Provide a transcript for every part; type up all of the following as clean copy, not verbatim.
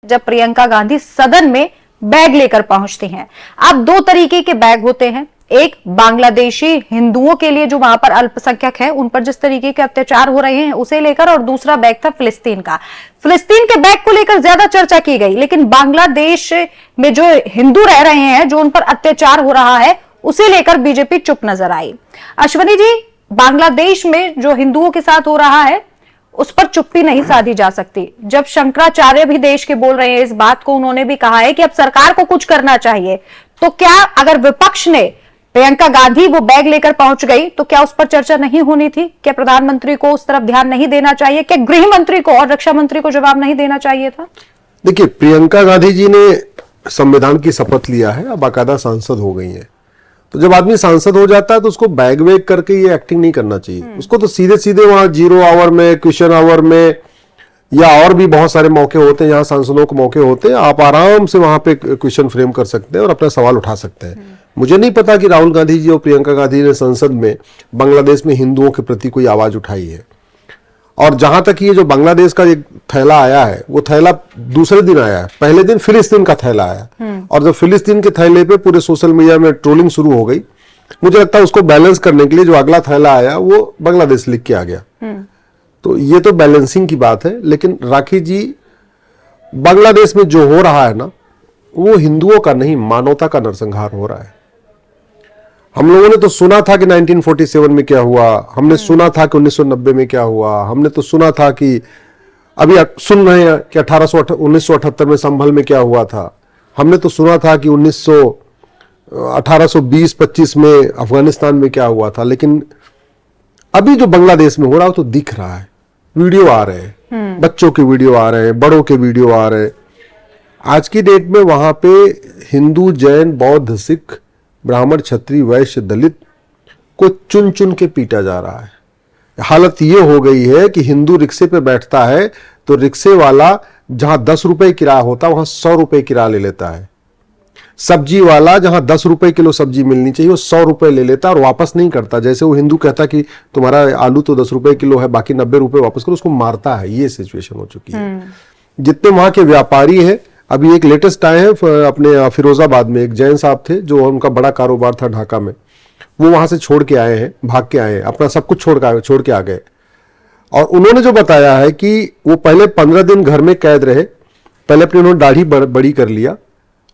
जब प्रियंका गांधी सदन में बैग लेकर पहुंचती हैं। अब दो तरीके के बैग होते हैं, एक बांग्लादेशी हिंदुओं के लिए जो वहां पर अल्पसंख्यक है उन पर जिस तरीके के अत्याचार हो रहे हैं उसे लेकर, और दूसरा बैग था फिलिस्तीन का। फिलिस्तीन के बैग को लेकर ज्यादा चर्चा की गई, लेकिन बांग्लादेश में जो हिंदू रह रहे हैं, जो उन पर अत्याचार हो रहा है, उसे लेकर बीजेपी चुप नजर आई। अश्वनी जी, बांग्लादेश में जो हिंदुओं के साथ हो रहा है उस पर चुप्पी नहीं साधी जा सकती। जब शंकराचार्य भी देश के बोल रहे हैं इस बात को, उन्होंने भी कहा है कि अब सरकार को कुछ करना चाहिए। तो क्या अगर विपक्ष ने, प्रियंका गांधी वो बैग लेकर पहुंच गई, तो क्या उस पर चर्चा नहीं होनी थी? क्या प्रधानमंत्री को उस तरफ ध्यान नहीं देना चाहिए? क्या गृह मंत्री को और रक्षा मंत्री को जवाब नहीं देना चाहिए था? देखिए, प्रियंका गांधी जी ने संविधान की शपथ लिया है, अब बाकायदा सांसद हो गई है। तो जब आदमी सांसद हो जाता है तो उसको बैग वैग करके ये एक्टिंग नहीं करना चाहिए। उसको तो सीधे सीधे वहां 0 आवर में, क्वेश्चन आवर में, या और भी बहुत सारे मौके होते हैं जहां सांसदों को मौके होते हैं, आप आराम से वहां पे क्वेश्चन फ्रेम कर सकते हैं और अपना सवाल उठा सकते हैं। मुझे नहीं पता कि राहुल गांधी जी और प्रियंका गांधी ने संसद में बांग्लादेश में हिंदुओं के प्रति कोई आवाज उठाई है। और जहां तक ये जो बांग्लादेश का एक थैला आया है, वो थैला दूसरे दिन आया है। पहले दिन फिलिस्तीन का थैला आया, और जब फिलिस्तीन के थैले पे पूरे सोशल मीडिया में ट्रोलिंग शुरू हो गई, मुझे लगता है उसको बैलेंस करने के लिए जो अगला थैला आया वो बांग्लादेश लिख के आ गया। तो ये तो बैलेंसिंग की बात है। लेकिन राखी जी, बांग्लादेश में जो हो रहा है ना, वो हिंदुओं का नहीं, मानवता का नरसंहार हो रहा है। हम लोगों ने तो सुना था कि 1947 में क्या हुआ, हमने सुना था कि 1990 में क्या हुआ, हमने तो सुना था कि अभी सुन रहे हैं कि 1978 में संभल में क्या हुआ था, हमने तो सुना था कि 1820-25 में अफगानिस्तान में क्या हुआ था। लेकिन अभी जो बांग्लादेश में हो रहा है तो दिख रहा है, वीडियो आ रहे हैं, बच्चों के वीडियो आ रहे हैं, बड़ों के वीडियो आ रहे हैं। आज की डेट में वहां पे हिंदू, जैन, बौद्ध, सिख, ब्राह्मण, क्षत्रिय, वैश्य, दलित को चुन चुन के पीटा जा रहा है। हालत ये हो गई है कि हिंदू रिक्शे पे बैठता है तो रिक्शे वाला जहां 10 रुपए किराया होता वहां 100 रुपए किराया ले लेता है। सब्जी वाला जहां 10 रुपए किलो सब्जी मिलनी चाहिए वो 100 रुपए ले लेता और वापस नहीं करता। जैसे वो हिंदू कहता कि तुम्हारा आलू तो 10 रुपए किलो है, बाकी 90 रुपए वापस करो, उसको मारता है। ये सिचुएशन हो चुकी है। जितने वहां के व्यापारी हैं, अभी एक लेटेस्ट आए हैं अपने फिरोजाबाद में, एक जैन साहब थे जो उनका बड़ा कारोबार था ढाका में, वो वहां से छोड़ के आए हैं, भाग के आए हैं, अपना सब कुछ छोड़ के आ गए। और उन्होंने जो बताया है कि वो पहले 15 दिन घर में कैद रहे। पहले अपनी उन्होंने दाढ़ी बड़ी कर लिया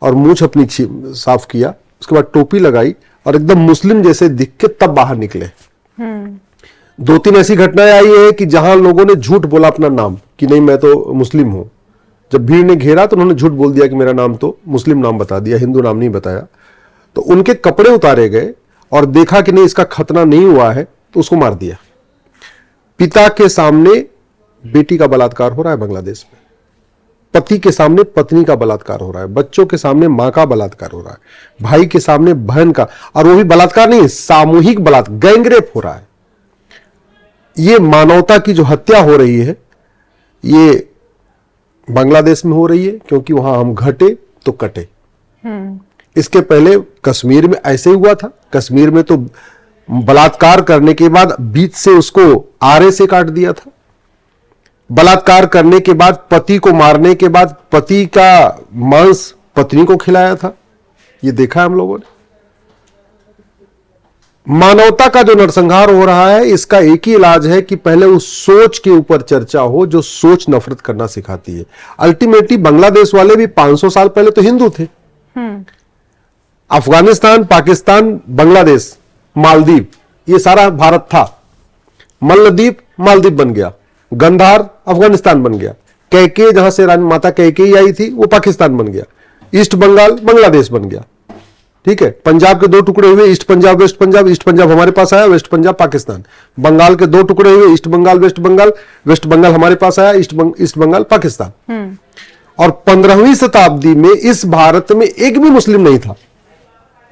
और मूंछ अपनी साफ किया, उसके बाद टोपी लगाई और एकदम मुस्लिम जैसे दिख के तब बाहर निकले। 2-3 ऐसी घटनाएं आई है कि जहां लोगों ने झूठ बोला अपना नाम कि नहीं मैं तो मुस्लिम हूं। जब भीड़ ने घेरा तो उन्होंने झूठ बोल दिया कि मेरा नाम तो मुस्लिम नाम बता दिया, हिंदू नाम नहीं बताया। तो उनके कपड़े उतारे गए और देखा कि नहीं इसका खतना नहीं हुआ है तो उसको मार दिया। पिता के सामने बेटी का बलात्कार हो रहा है बांग्लादेश में, पति के सामने पत्नी का बलात्कार हो रहा है, बच्चों के सामने मां का बलात्कार हो रहा है, भाई के सामने बहन का, और वो भी बलात्कार नहीं, सामूहिक बलात्कार, गैंगरेप हो रहा है। ये मानवता की जो हत्या हो रही है ये बांग्लादेश में हो रही है, क्योंकि वहां हम घटे तो कटे। इसके पहले कश्मीर में ऐसे ही हुआ था। कश्मीर में तो बलात्कार करने के बाद बीच से उसको आरे से काट दिया था। बलात्कार करने के बाद, पति को मारने के बाद पति का मांस पत्नी को खिलाया था। ये देखा है हम लोगों ने। मानवता का जो नरसंहार हो रहा है, इसका एक ही इलाज है कि पहले उस सोच के ऊपर चर्चा हो जो सोच नफरत करना सिखाती है। अल्टीमेटली बांग्लादेश वाले भी 500 साल पहले तो हिंदू थे। अफगानिस्तान, पाकिस्तान, बांग्लादेश, मालदीव, ये सारा भारत था। मल्लद्वीप मालदीव बन गया, गंधार अफगानिस्तान बन गया, कैके जहां से रानी माता कैकेयी आई थी वो पाकिस्तान बन गया, ईस्ट बंगाल बांग्लादेश बन गया। ठीक है, पंजाब के 2 टुकड़े हुए, East Punjab West Punjab, East Punjab हमारे पास आया, वेस्ट पंजाब पाकिस्तान। बंगाल के 2 टुकड़े हुए, East Bengal West Bengal, West Bengal हमारे पास आया, ईस्ट बंगाल पाकिस्तान। और 15वीं शताब्दी में इस भारत में एक भी मुस्लिम नहीं था।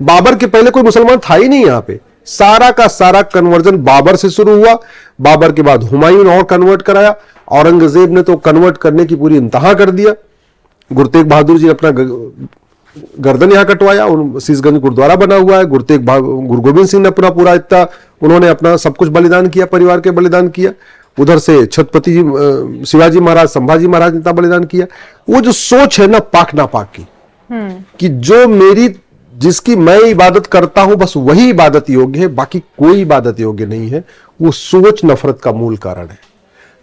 बाबर के पहले कोई मुसलमान था ही नहीं। यहां पे सारा का सारा कन्वर्जन बाबर से शुरू हुआ। बाबर के बाद हुमायूं ने और कन्वर्ट कराया, औरंगजेब ने तो कन्वर्ट करने की पूरी इंतहा कर दिया। गुरु तेग बहादुर जी ने अपना गर्दन यहां कटवाया, शीशगंज गुरुद्वारा बना हुआ है। गुरु गोविंद सिंह ने अपना पूरा इतना उन्होंने अपना सब कुछ बलिदान किया, परिवार के बलिदान किया। उधर से छत्रपति जी शिवाजी महाराज, संभाजी महाराज ने इतना बलिदान किया। वो जो सोच है ना पाक नापाक की, कि जो मेरी जिसकी मैं इबादत करता हूं बस वही इबादत योग्य है, बाकी कोई इबादत योग्य नहीं है, वो सोच नफरत का मूल कारण है।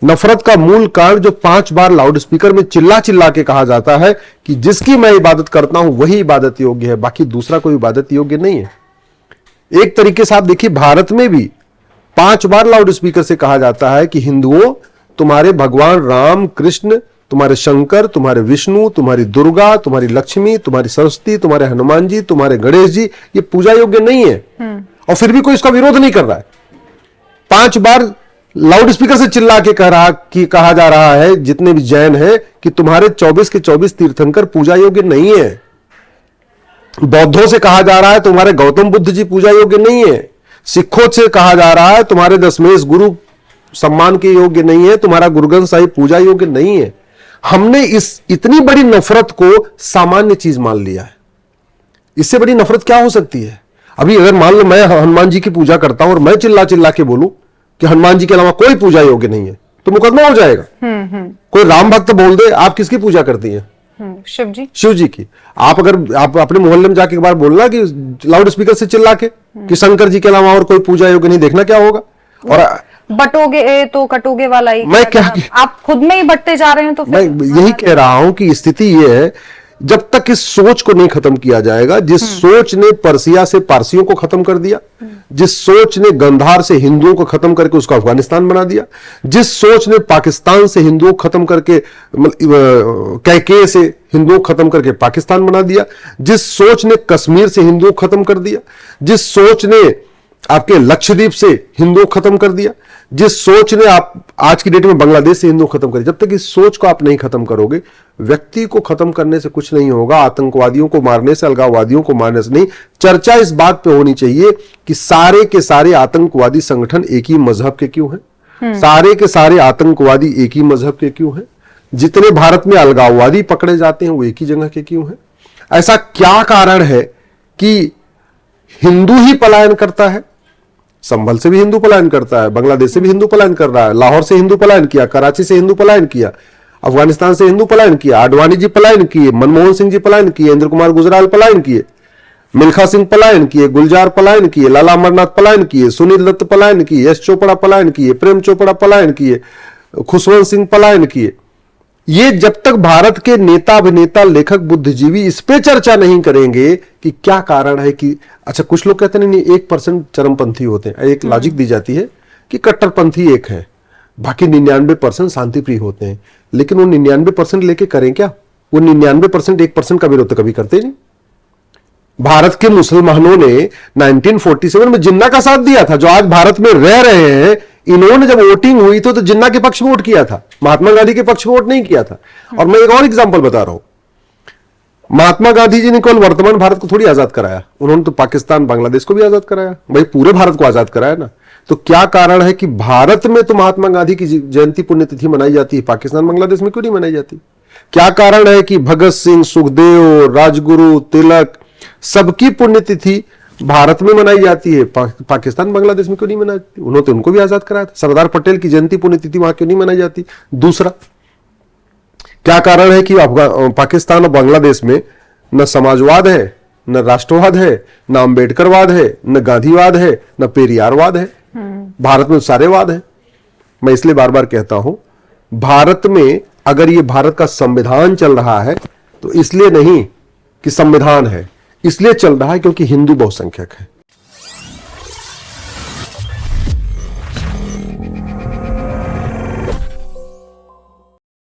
नफरत का मूल कारण जो 5 बार लाउड स्पीकर में चिल्ला चिल्ला के कहा जाता है कि जिसकी मैं इबादत करता हूं वही इबादत योग्य है, बाकी दूसरा कोई इबादत योग्य नहीं है। एक तरीके से आप देखिए भारत में भी 5 बार लाउड स्पीकर से कहा जाता है कि हिंदुओं, तुम्हारे भगवान राम कृष्ण, तुम्हारे शंकर, तुम्हारे विष्णु, तुम्हारी दुर्गा, तुम्हारी लक्ष्मी, तुम्हारी सरस्वती, तुम्हारे हनुमान जी, तुम्हारे गणेश जी, ये पूजा योग्य नहीं है। और फिर भी कोई इसका विरोध नहीं कर रहा है। 5 बार लाउड स्पीकर से चिल्ला के कहा जा रहा है जितने भी जैन हैं कि तुम्हारे 24 के 24 तीर्थंकर पूजा योग्य नहीं है। बौद्धों से कहा जा रहा है तुम्हारे गौतम बुद्ध जी पूजा योग्य नहीं है। सिखों से कहा जा रहा है तुम्हारे दशमेश गुरु सम्मान के योग्य नहीं है, तुम्हारा गुरु ग्रंथ साहिब पूजा योग्य नहीं है। हमने इस इतनी बड़ी नफरत को सामान्य चीज मान लिया है। इससे बड़ी नफरत क्या हो सकती है? अभी अगर मान लो मैं हनुमान जी की पूजा करता हूं और मैं चिल्ला चिल्ला के बोलूं कि हनुमान जी के अलावा कोई पूजा योग्य नहीं है, तो मुकदमा हो जाएगा। कोई राम भक्त बोल दे आप किसकी पूजा करती हैं? शिव जी की। आप अपने मोहल्ले में जाके एक बार बोलना कि लाउड स्पीकर से चिल्ला के कि शंकर जी के अलावा और कोई पूजा योग्य नहीं, देखना क्या होगा। और बटोगे तो कटोगे वाला ही, मैं क्या आप खुद में ही बटते जा रहे हैं। तो मैं यही कह रहा हूं कि स्थिति यह है, जब तक इस सोच को नहीं खत्म किया जाएगा, जिस सोच ने पर्सिया से पारसियों को खत्म कर दिया, जिस सोच ने गंधार से हिंदुओं को खत्म करके उसको अफगानिस्तान बना दिया, जिस सोच ने पाकिस्तान से हिंदुओं को खत्म करके कैके से हिंदुओं को खत्म करके पाकिस्तान बना दिया, जिस सोच ने कश्मीर से हिंदुओं को खत्म कर दिया, जिस सोच ने आपके लक्षद्वीप से हिंदुओं को खत्म कर दिया, जिस सोच ने आप आज की डेट में बांग्लादेश से हिंदुओं को खत्म कर दिया, जब तक इस सोच को आप नहीं खत्म करोगे, व्यक्ति को खत्म करने से कुछ नहीं होगा। आतंकवादियों को मारने से, अलगाववादियों को मारने से नहीं। चर्चा इस बात पे होनी चाहिए कि सारे के सारे आतंकवादी संगठन एक ही मजहब के क्यों हैं, सारे के सारे आतंकवादी एक ही मजहब के क्यों हैं, जितने भारत में अलगाववादी पकड़े जाते हैं वो एक ही जगह के क्यों हैं। ऐसा क्या कारण है कि हिंदू ही पलायन करता है? संभल से भी हिंदू पलायन करता है, बांग्लादेश से भी हिंदू पलायन कर रहा है, लाहौर से हिंदू पलायन किया, कराची से हिंदू पलायन किया, अफगानिस्तान से हिंदू पलायन किया, आडवाणी जी पलायन किए, मनमोहन सिंह जी पलायन किए, इंद्र कुमार गुजराल पलायन किए, मिल्खा सिंह पलायन किए, गुलजार पलायन किए, लाला अमरनाथ पलायन किए, सुनील दत्त पलायन किए, यश चोपड़ा पलायन किए, प्रेम चोपड़ा पलायन किए, खुशवंत सिंह पलायन किए। ये जब तक भारत के नेता, अभिनेता, लेखक, बुद्धिजीवी इस पे चर्चा नहीं करेंगे कि क्या कारण है कि अच्छा, कुछ लोग कहते नहीं 1% चरमपंथी होते हैं। एक लॉजिक दी जाती है कि कट्टरपंथी एक है, बाकी 99% शांतिप्रिय होते हैं। लेकिन वो 99% लेके करें क्या? वो 99% 1% का विरोध कभी करते नहीं। भारत के मुसलमानों ने 1947 में जिन्ना का साथ दिया था, जो आज भारत में रह रहे हैं। इन्होंने जब वोटिंग हुई तो जिन्ना के पक्ष में वोट किया था, महात्मा गांधी के पक्ष में वोट नहीं किया था। और मैं एक और एग्जांपल बता रहा हूं, महात्मा गांधी जी ने केवल वर्तमान भारत को थोड़ी आजाद कराया, उन्होंने तो पाकिस्तान, बांग्लादेश को भी आजाद कराया, भाई पूरे भारत को आजाद कराया ना। तो क्या कारण है कि भारत में तो महात्मा गांधी की जयंती पुण्यतिथि मनाई जाती है, पाकिस्तान, बांग्लादेश में क्यों नहीं मनाई जाती? क्या कारण है कि भगत सिंह, सुखदेव, राजगुरु, तिलक सबकी पुण्यतिथि भारत में मनाई जाती है, पाकिस्तान, बांग्लादेश में क्यों नहीं मनाई जाती? उन्होंने तो उनको भी आजाद कराया था। सरदार पटेल की जयंती पुण्यतिथि वहां क्यों नहीं मनाई जाती? दूसरा क्या कारण है कि पाकिस्तान और बांग्लादेश में न समाजवाद है, न राष्ट्रवाद है, न अंबेडकरवाद है, न गांधीवाद है, न पेरियारवाद है। भारत में सारे वाद है। मैं इसलिए बार बार कहता हूं, भारत में अगर ये भारत का संविधान चल रहा है तो इसलिए नहीं कि संविधान है, इसलिए चल रहा है क्योंकि हिंदू बहुसंख्यक है।